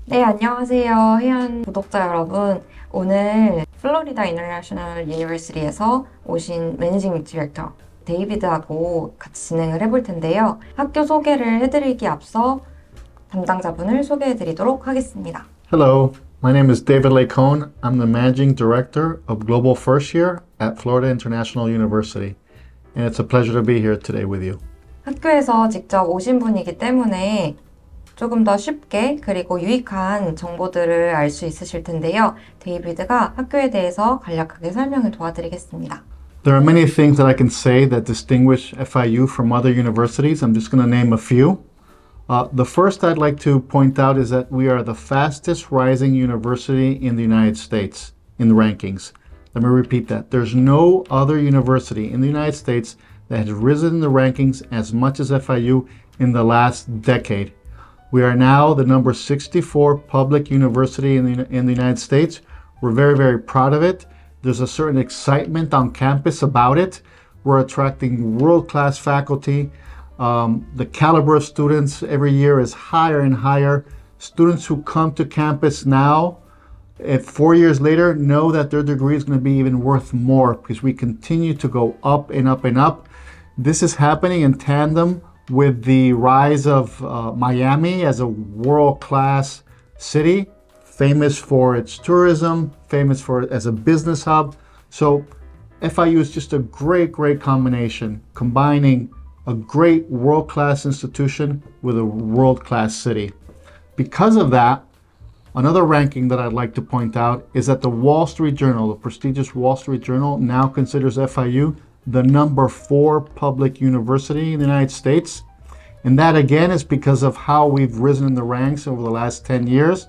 네, 안녕하세요. 해연 구독자 여러분. 오늘 플로리다 인터내셔널 유니버시티에서 오신 매니징 디렉터 데이비드하고 같이 진행을 해볼 텐데요. 학교 소개를 해드리기 앞서 담당자분을 소개해드리도록 하겠습니다. Hello, my name is David Lacone. I'm the Managing Director of Global First Year at Florida International University. And it's a pleasure to be here today with you. 학교에서 직접 오신 분이기 때문에 조금 더 쉽게 그리고 유익한 정보들을 알 수 있으실 텐데요. 데이비드가 학교에 대해서 간략하게 설명을 도와드리겠습니다. There are many things that I can say that distinguish FIU from other universities. I'm just going to name a few. The first I'd like to point out is that we are the fastest rising university in the United States in the rankings. Let me repeat that. There's no other university in the United States that has risen in the rankings as much as FIU in the last decade. We are now the number 64 public university in the United States. We're very, very proud of it. There's a certain excitement on campus about it. We're attracting world-class faculty. The caliber of students every year is higher and higher. Students who come to campus now, 4 years later, know that their degree is going to be even worth more because we continue to go up and up and up. This is happening in tandem with the rise of Miami as a world-class city, famous for its tourism, famous for as a business hub. So FIU is just a great, great combination, combining a great world-class institution with a world-class city. Because of that, another ranking that I'd like to point out is that the Wall Street Journal, the prestigious Wall Street Journal, now considers FIU the number 4 public university in the United States. And that again is because of how we've risen in the ranks over the last 10 years.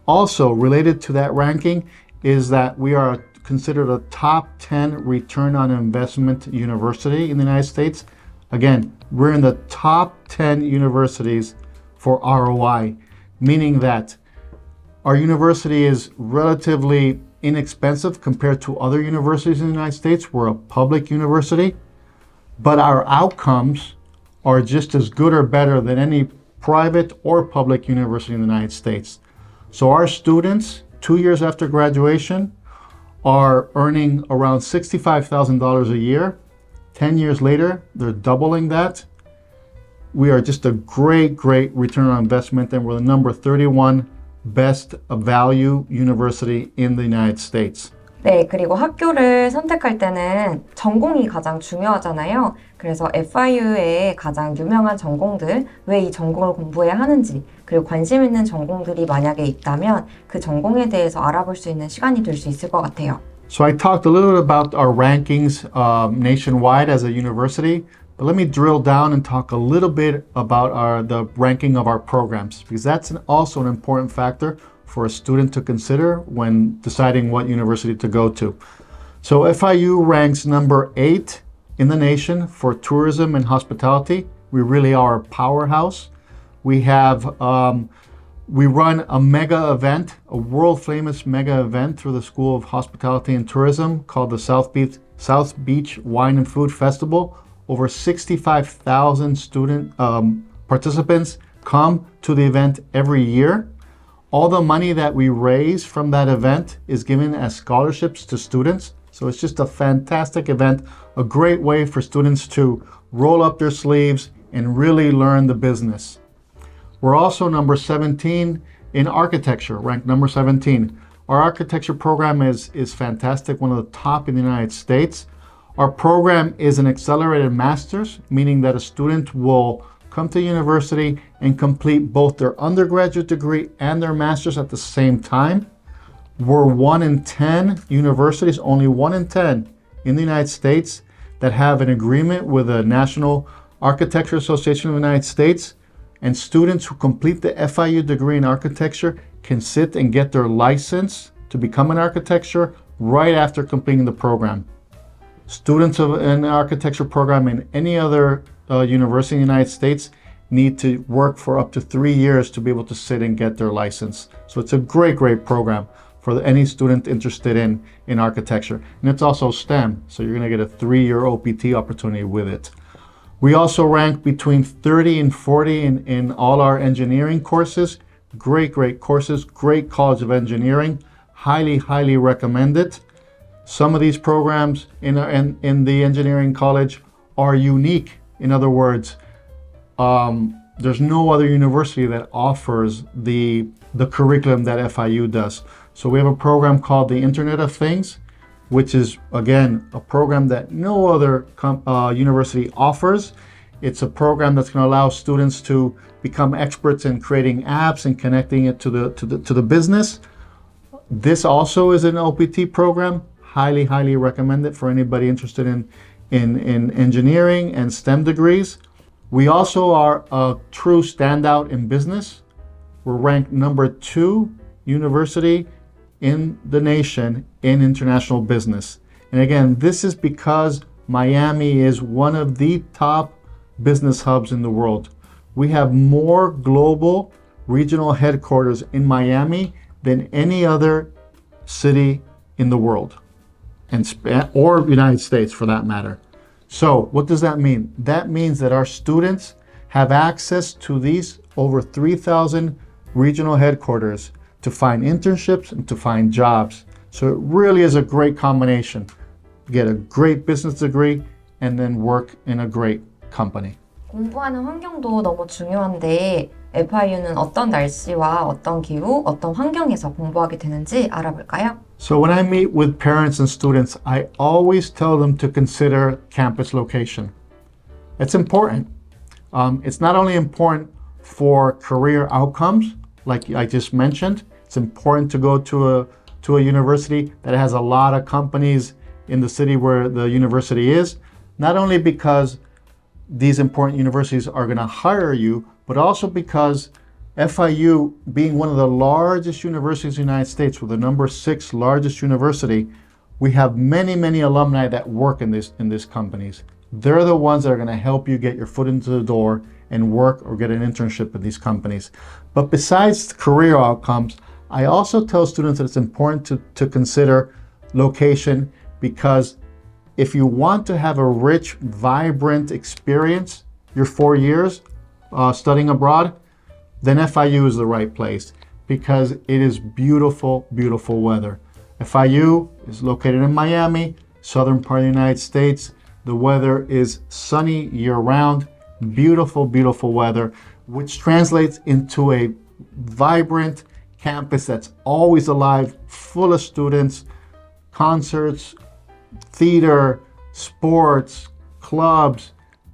Also related to that ranking is that we are considered a top 10 return on investment university in the United States. Again, we're in the top 10 universities for ROI, meaning that our university is relatively inexpensive compared to other universities in the United States. We're a public university, but our outcomes are just as good or better than any private or public university in the United States. So our students, 2 years after graduation, are earning around $65,000 a year. 10 years later, they're doubling that. We are just a great, great return on investment, and we're the number 31 best value university in the United States. 네, 그리고 학교를 선택할 때는 전공이 가장 중요하잖아요. 그래서 FIU의 가장 유명한 전공들, 왜 이 전공을 공부해야 하는지, 그리고 관심 있는 전공들이 만약에 있다면 그 전공에 대해서 알아볼 수 있는 시간이 될 수 있을 것 같아요. So I talked a little bit about our rankings nationwide as a university, but let me drill down and talk a little bit about the ranking of our programs, because that's also an important factor for a student to consider when deciding what university to go to. So FIU ranks number 8 in the nation for tourism and hospitality. We really are a powerhouse. We have we run a mega event, a world famous mega event through the School of Hospitality and Tourism called the South Beach Wine and Food Festival. Over 65,000 student participants come to the event every year. All the money that we raise from that event is given as scholarships to students. So it's just a fantastic event, a great way for students to roll up their sleeves and really learn the business. We're also number 17 in architecture, ranked number 17. Our architecture program is fantastic, one of the top in the United States. Our program is an accelerated master's, meaning that a student will come to university and complete both their undergraduate degree and their master's at the same time. We're 1 in 10 universities, only 1 in 10 in the United States that have an agreement with the National Architecture Association of the United States. And students who complete the FIU degree in architecture can sit and get their license to become an architecture right after completing the program. Students of an architecture program in any other university in the United States need to work for up to 3 years to be able to sit and get their license. So it's a great, great program for any student interested in architecture. And it's also STEM, so you're going to get a 3-year OPT opportunity with it. We also rank between 30 and 40 in all our engineering courses. Great courses, great College of Engineering. Highly recommend it. Some of these programs in the engineering college are unique. In other words, there's no other university that offers the curriculum that FIU does. So we have a program called the Internet of Things, which is, again, a program that no other university offers. It's a program that's going to allow students to become experts in creating apps and connecting it to the business. This also is an OPT program. Highly recommend it for anybody interested in engineering and STEM degrees. We also are a true standout in business. We're ranked number 2 university in the nation in international business. And again, this is because Miami is one of the top business hubs in the world. We have more global regional headquarters in Miami than any other city in the world, or United States for that matter. So what does that mean? That means that our students have access to these over 3,000 regional headquarters to find internships and to find jobs. So it really is a great combination. Get a great business degree and then work in a great company. 공부하는 환경도 너무 중요한데 FIU는 어떤 날씨와 어떤 기후, 어떤 환경에서 공부하게 되는지 알아볼까요? So when I meet with parents and students, I always tell them to consider campus location. It's important. It's not only important for career outcomes, like I just mentioned. It's important to go to a university that has a lot of companies in the city where the university is, not only because these important universities are going to hire you, but also because FIU, being one of the largest universities in the United States, with the number 6 largest university, we have many alumni that work in these companies. They're the ones that are going to help you get your foot into the door and work or get an internship at these companies. But besides career outcomes, I also tell students that it's important to consider location, because if you want to have a rich, vibrant experience, your 4 years studying abroad, then FIU is the right place, because it is beautiful weather. FIU is located in Miami, southern part of the United States. The weather is sunny year-round, beautiful weather, which translates into a vibrant campus that's always alive, full of students, concerts, theater, sports, clubs.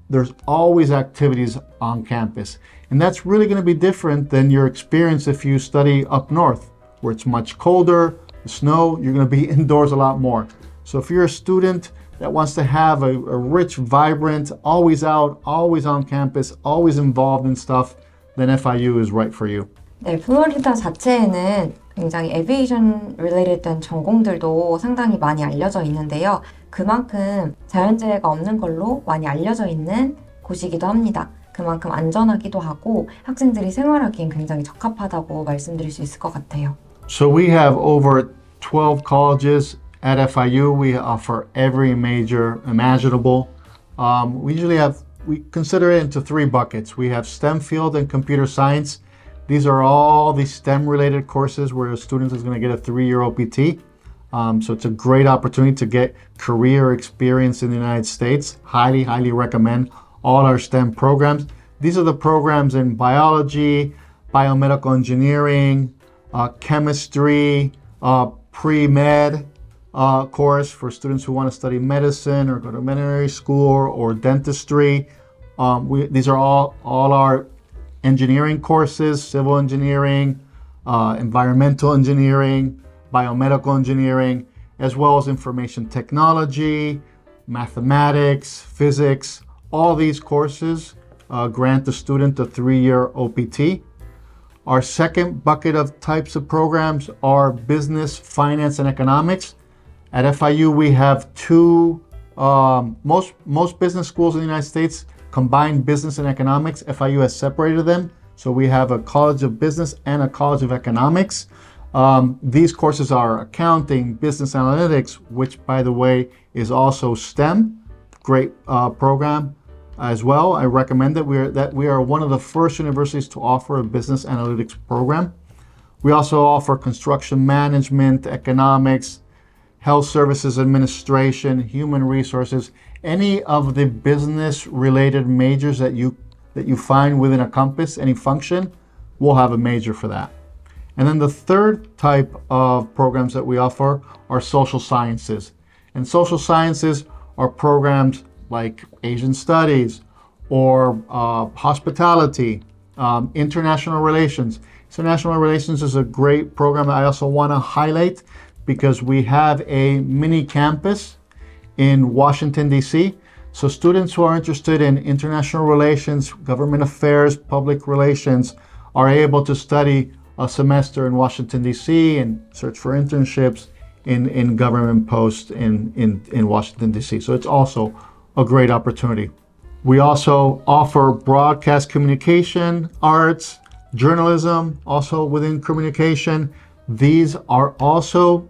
There's always activities on campus. And that's really going to be different than your experience if you study up north, where it's much colder, the snow, you're going to be indoors a lot more. So if you're a student that wants to have a rich, vibrant, always out, always on campus, always involved in stuff, then FIU is right for you. 네, 플로리다 자체에는 굉장히 에비에이션 related 된 전공들도 상당히 많이 알려져 있는데요. 그만큼 자연재해가 없는 걸로 많이 알려져 있는 곳이기도 합니다. 그만큼 안전하기도 하고 학생들이 생활하기엔 굉장히 적합하다고 말씀드릴 수 있을 것 같아요. So we have over 12 colleges at FIU. We offer every major imaginable. We consider it into 3 buckets. We have STEM field and computer science. These are all the STEM related courses where a student is going to get a 3-year OPT. So it's a great opportunity to get career experience in the United States. Highly recommend all our STEM programs. These are the programs in biology, biomedical engineering, chemistry, pre-med course for students who want to study medicine or go to veterinary school or dentistry. These are all our engineering courses, civil engineering, environmental engineering, biomedical engineering, as well as information technology, mathematics, physics. All these courses grant the student a 3-year OPT. Our second bucket of types of programs are business, finance, and economics. At FIU, we have 2, most business schools in the United States combine business and economics. FIU has separated them. So we have a College of Business and a College of Economics. These courses are accounting, business analytics, which by the way is also STEM. Great program. as well. I recommend that we are one of the first universities to offer a business analytics program. We also offer construction management, economics, health services administration, human resources, any of the business related majors that you find within a campus, any function, we'll have a major for that. And then the third type of programs that we offer are social sciences. And social sciences are programs like Asian studies or hospitality, international relations. International relations is a great program that I also want to highlight because we have a mini campus in Washington, D.C. So students who are interested in international relations, government affairs, public relations are able to study a semester in Washington, D.C. and search for internships in government posts in Washington, D.C. So it's also a great opportunity. We also offer broadcast communication, arts, journalism, also within communication. These are also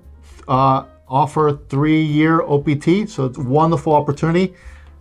offer 3-year OPT, so it's a wonderful opportunity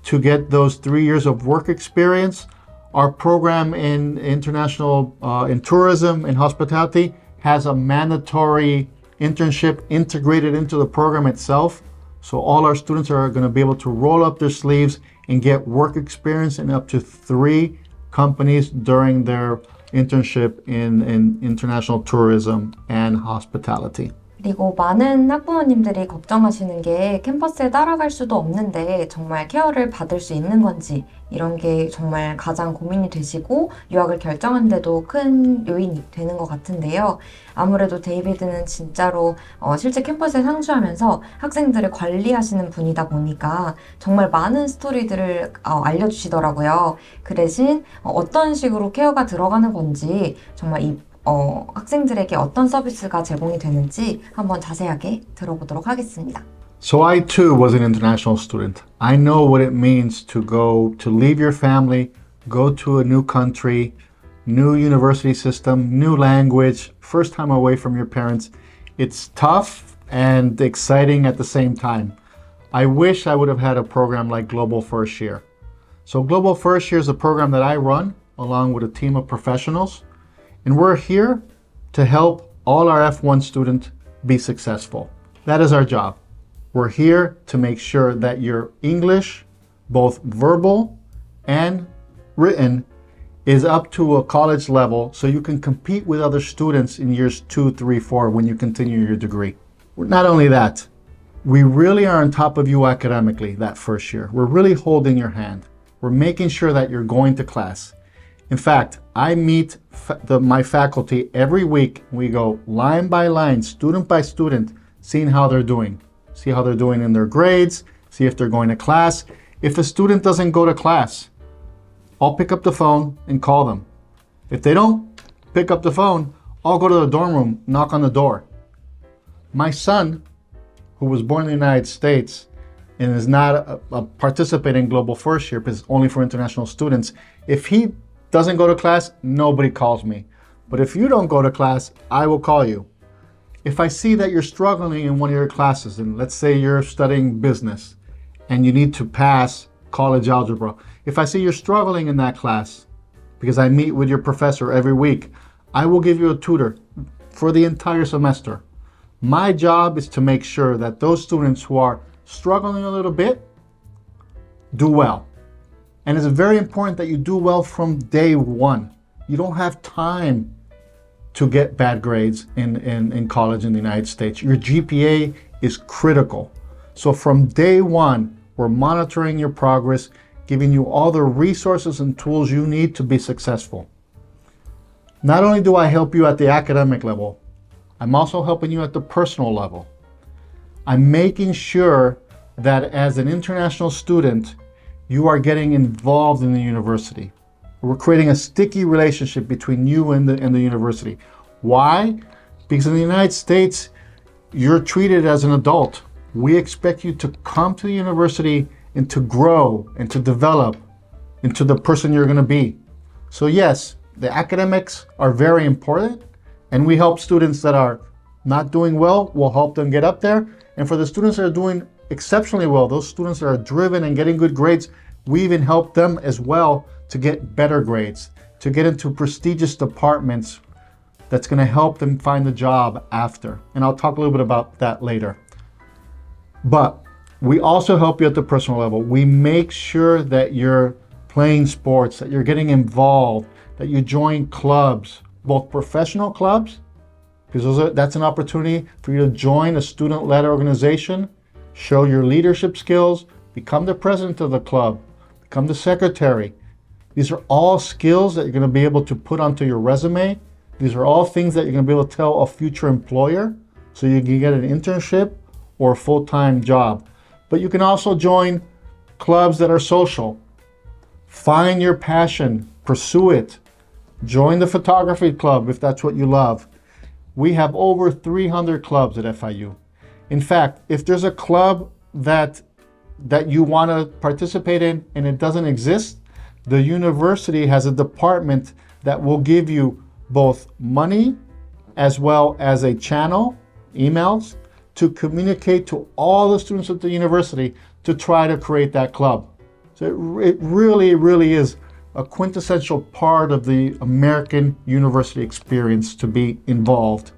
to get those 3 years of work experience. Our program in international, in tourism and hospitality has a mandatory internship integrated into the program itself. So all our students are going to be able to roll up their sleeves and get work experience in up to 3 companies during their internship in international tourism and hospitality. 그리고 많은 학부모님들이 걱정하시는 게 캠퍼스에 따라갈 수도 없는데 정말 케어를 받을 수 있는 건지 이런 게 정말 가장 고민이 되시고 유학을 결정하는데도 큰 요인이 되는 것 같은데요. 아무래도 데이비드는 진짜로 실제 캠퍼스에 상주하면서 학생들을 관리하시는 분이다 보니까 정말 많은 스토리들을 알려주시더라고요. 그 대신 어떤 식으로 케어가 들어가는 건지 정말 이 학생들에게 어떤 서비스가 제공이 되는지 한번 자세하게 들어보도록 하겠습니다. So I too was an international student. I know what it means to leave your family, go to a new country, new university system, new language, first time away from your parents. It's tough and exciting at the same time. I wish I would have had a program like Global First Year. So Global First Year is a program that I run along with a team of professionals. And we're here to help all our F1 students be successful. That is our job. We're here to make sure that your English, both verbal and written, is up to a college level so you can compete with other students in years 2, 3, 4 when you continue your degree. Not only that, we really are on top of you academically that first year. We're really holding your hand. We're making sure that you're going to class. In fact, I meet my faculty every week. We go line by line, student by student, seeing how they're doing. See how they're doing in their grades, see if they're going to class. If a student doesn't go to class, I'll pick up the phone and call them. If they don't pick up the phone, I'll go to the dorm room, knock on the door. My son, who was born in the United States and is not participating in Global First Year because it's only for international students, if he doesn't go to class, nobody calls me. But if you don't go to class, I will call you. If I see that you're struggling in one of your classes, and let's say you're studying business and you need to pass college algebra, if I see you're struggling in that class, because I meet with your professor every week, I will give you a tutor for the entire semester. My job is to make sure that those students who are struggling a little bit do well. And it's very important that you do well from day one. You don't have time to get bad grades in college in the United States. Your GPA is critical. So from day one, we're monitoring your progress, giving you all the resources and tools you need to be successful. Not only do I help you at the academic level, I'm also helping you at the personal level. I'm making sure that as an international student, you are getting involved in the university. We're creating a sticky relationship between you and the university. Why? Because in the United States, you're treated as an adult. We expect you to come to the university and to grow and to develop into the person you're going to be. So yes, the academics are very important, and we help students that are not doing well, we'll help them get up there. And for the students that are doing exceptionally well, those students that are driven and getting good grades, We even help them as well to get better grades, to get into prestigious departments that's going to help them find a job after. And I'll talk a little bit about that later. But we also help you at the personal level. We make sure that you're playing sports, that you're getting involved, that you join clubs, both professional clubs, because that's an opportunity for you to join a student-led organization, show your leadership skills, become the president of the club, become the secretary. These are all skills that you're going to be able to put onto your resume. These are all things that you're going to be able to tell a future employer so you can get an internship or a full-time job. But you can also join clubs that are social. Find your passion, pursue it. Join the photography club if that's what you love. We have over 300 clubs at FIU. In fact, if there's a club that you want to participate in and it doesn't exist, the university has a department that will give you both money as well as a channel, emails, to communicate to all the students at the university to try to create that club. So it really is a quintessential part of the American university experience to be involved.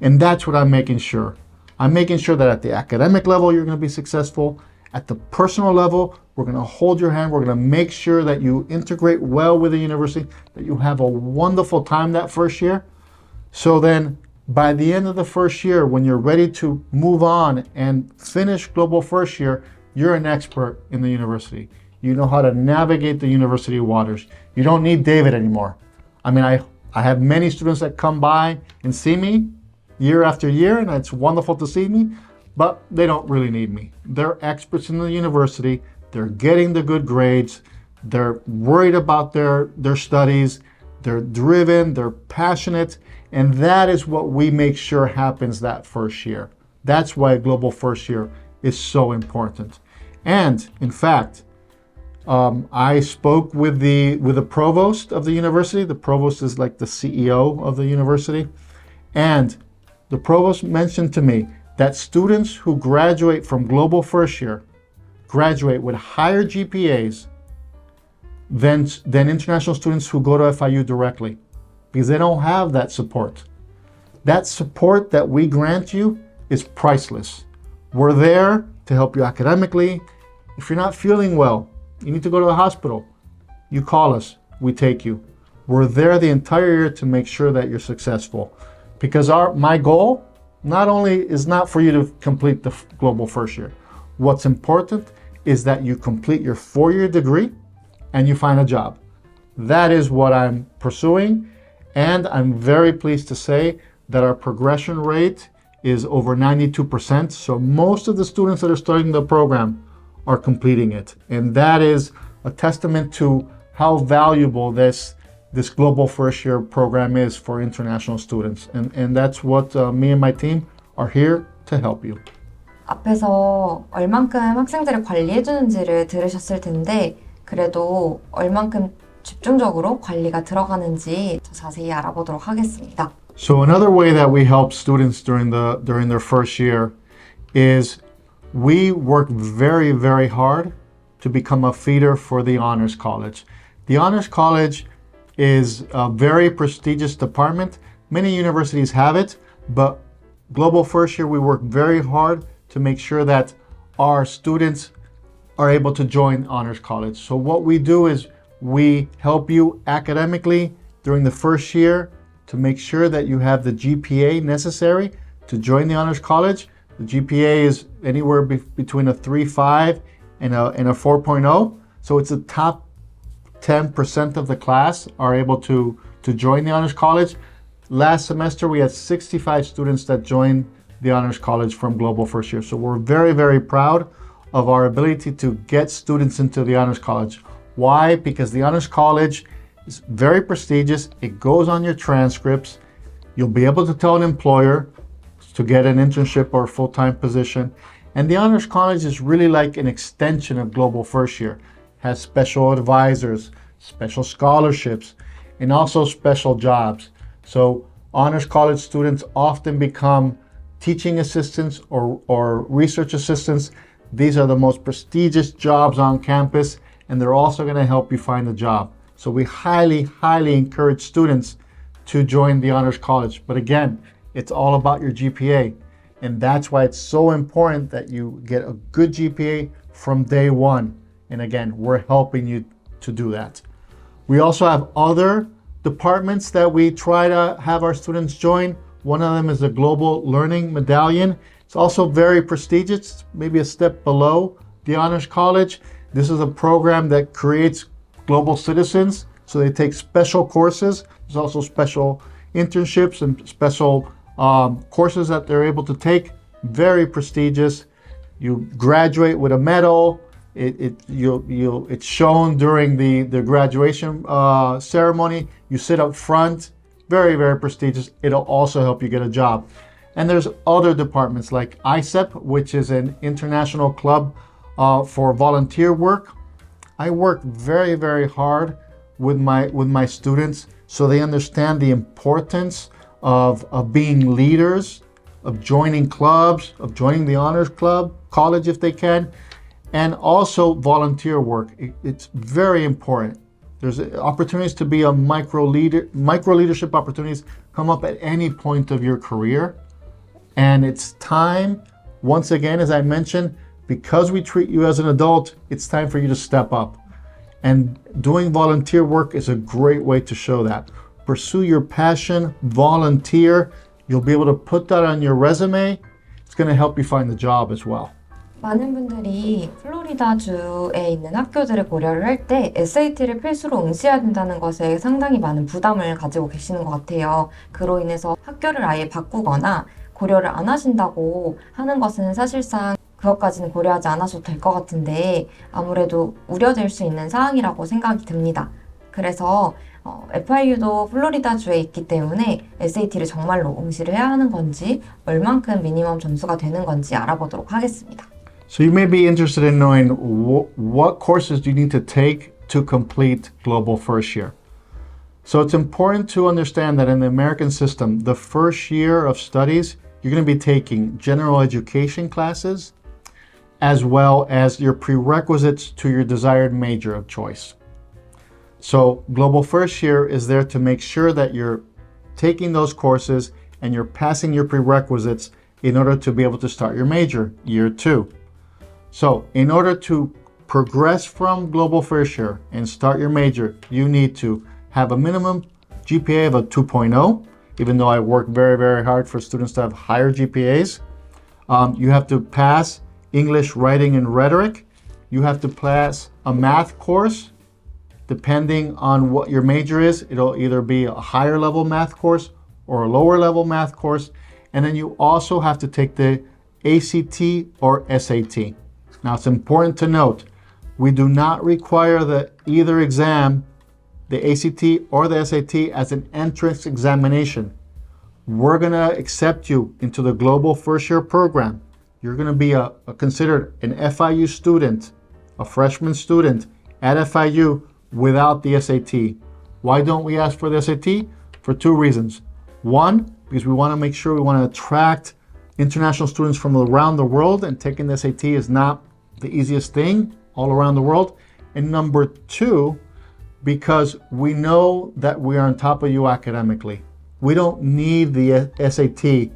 And that's what I'm making sure. I'm making sure that at the academic level, you're going to be successful. At the personal level, we're going to hold your hand. We're going to make sure that you integrate well with the university, that you have a wonderful time that first year. So then by the end of the first year, when you're ready to move on and finish Global First Year, you're an expert in the university. You know how to navigate the university waters. You don't need David anymore. I mean, I have many students that come by and see me year after year, and it's wonderful to see me, but they don't really need me. They're experts in the university. They're getting the good grades. They're worried about their studies. They're driven, they're passionate, and that is what we make sure happens that first year. That's why Global First Year is so important. And in fact, I spoke with the provost of the university. The provost is like the CEO of the university. And the provost mentioned to me that students who graduate from Global First Year graduate with higher GPAs than international students who go to FIU directly, because they don't have that support. That support that we grant you is priceless. We're there to help you academically. If you're not feeling well, you need to go to the hospital, you call us, we take you. We're there the entire year to make sure that you're successful. Because my goal is not for you to complete the Global First Year. What's important is that you complete your 4-year degree and you find a job. That is what I'm pursuing, and I'm very pleased to say that our progression rate is over 92%. So most of the students that are starting the program are completing it. And that is a testament to how valuable this Global First Year program is for international students. And that's what me and my team are here to help you. 앞에서 얼만큼 학생들을 관리해주는지를 들으셨을 텐데 그래도 얼만큼 집중적으로 관리가 들어가는지 더 자세히 알아보도록 하겠습니다. So another way that we help students during their first year is we work very, very hard to become a feeder for the Honors College. The Honors College is a very prestigious department. Many universities have it, but Global First Year, we work very hard to make sure that our students are able to join Honors College. So what we do is we help you academically during the first year to make sure that you have the GPA necessary to join the Honors College. The GPA is anywhere between a 3.5 and a 4.0. So it's the top 10% of the class are able to join the Honors College. Last semester, we had 65 students that joined the Honors College from Global First Year. So we're very, very proud of our ability to get students into the Honors College. Why? Because the Honors College is very prestigious. It goes on your transcripts. You'll be able to tell an employer to get an internship or a full-time position. And the Honors College is really like an extension of Global First Year. It has special advisors, special scholarships, and also special jobs. So Honors College students often become teaching assistants or research assistants. These are the most prestigious jobs on campus, and they're also going to help you find a job. So we highly, highly encourage students to join the Honors College. But again, it's all about your GPA. And that's why it's so important that you get a good GPA from day one. And again, we're helping you to do that. We also have other departments that we try to have our students join. One of them is the Global Learning Medallion. It's also very prestigious, maybe a step below the Honors College. This is a program that creates global citizens. So they take special courses. There's also special internships and special courses that they're able to take. Very prestigious. You graduate with a medal. It's shown during the graduation ceremony. You sit up front. Very, very prestigious. It'll also help you get a job. And there's other departments like ICEP, which is an international club for volunteer work. I work very, very hard with my students so they understand the importance of being leaders, of joining clubs, of joining the honors club, college if they can, and also volunteer work. It's very important. There's opportunities to be a micro leadership opportunities come up at any point of your career. And it's time, once again, as I mentioned, because we treat you as an adult, it's time for you to step up. And doing volunteer work is a great way to show that. Pursue your passion, volunteer. You'll be able to put that on your resume. It's going to help you find the job as well. 많은 분들이 플로리다주에 있는 학교들을 고려를 할 때 SAT를 필수로 응시해야 된다는 것에 상당히 많은 부담을 가지고 계시는 것 같아요. 그로 인해서 학교를 아예 바꾸거나 고려를 안 하신다고 하는 것은 사실상 그것까지는 고려하지 않아도 될 것 같은데 아무래도 우려될 수 있는 사항이라고 생각이 듭니다. 그래서 FIU도 플로리다주에 있기 때문에 SAT를 정말로 응시를 해야 하는 건지 얼만큼 미니멈 점수가 되는 건지 알아보도록 하겠습니다. So you may be interested in knowing what courses do you need to take to complete Global First Year. So it's important to understand that in the American system, the first year of studies, you're going to be taking general education classes as well as your prerequisites to your desired major of choice. So Global First Year is there to make sure that you're taking those courses and you're passing your prerequisites in order to be able to start your major, year 2. So in order to progress from Global First Year and start your major, you need to have a minimum GPA of a 2.0, even though I work very, very hard for students to have higher GPAs. You have to pass English, writing, and rhetoric. You have to pass a math course. Depending on what your major is, it'll either be a higher level math course or a lower level math course. And then you also have to take the ACT or SAT. Now it's important to note, we do not require either exam, the ACT or the SAT, as an entrance examination. We're gonna accept you into the Global First Year program. You're gonna be considered an FIU student, a freshman student at FIU without the SAT. Why don't we ask for the SAT? For 2 reasons. One, because we want to make sure we want to attract international students from around the world, and taking the SAT is not the easiest thing all around the world. And number 2, because we know that we are on top of you academically. We don't need the SAT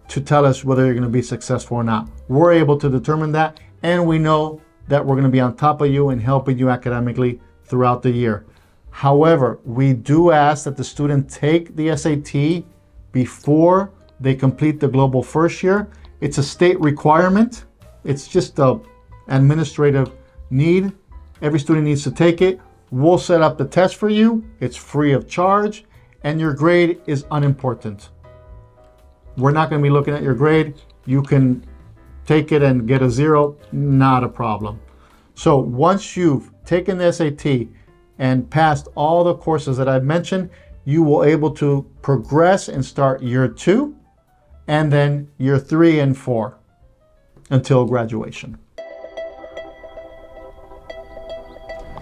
to tell us whether you're going to be successful or not. We're able to determine that, and we know that we're going to be on top of you and helping you academically throughout the year. However, we do ask that the student take the SAT before they complete the Global First Year. It's a state requirement. It's just an administrative need. Every student needs to take it. We'll set up the test for you. It's free of charge, and your grade is unimportant. We're not going to be looking at your grade. You can take it and get a 0, not a problem. So once you've taken the SAT and passed all the courses that I've mentioned, you will able to progress and start year 2 and then year 3 and 4 until graduation.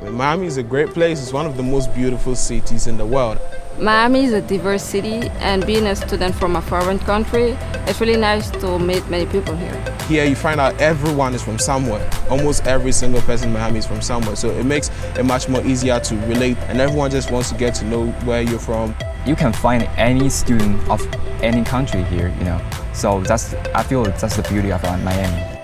Miami is a great place. It's one of the most beautiful cities in the world. Miami is a diverse city, and being a student from a foreign country, it's really nice to meet many people here. Here you find out everyone is from somewhere. Almost every single person in Miami is from somewhere. So it makes it much more easier to relate, and everyone just wants to get to know where you're from. You can find any student of any country here, you know. So I feel that's the beauty of Miami.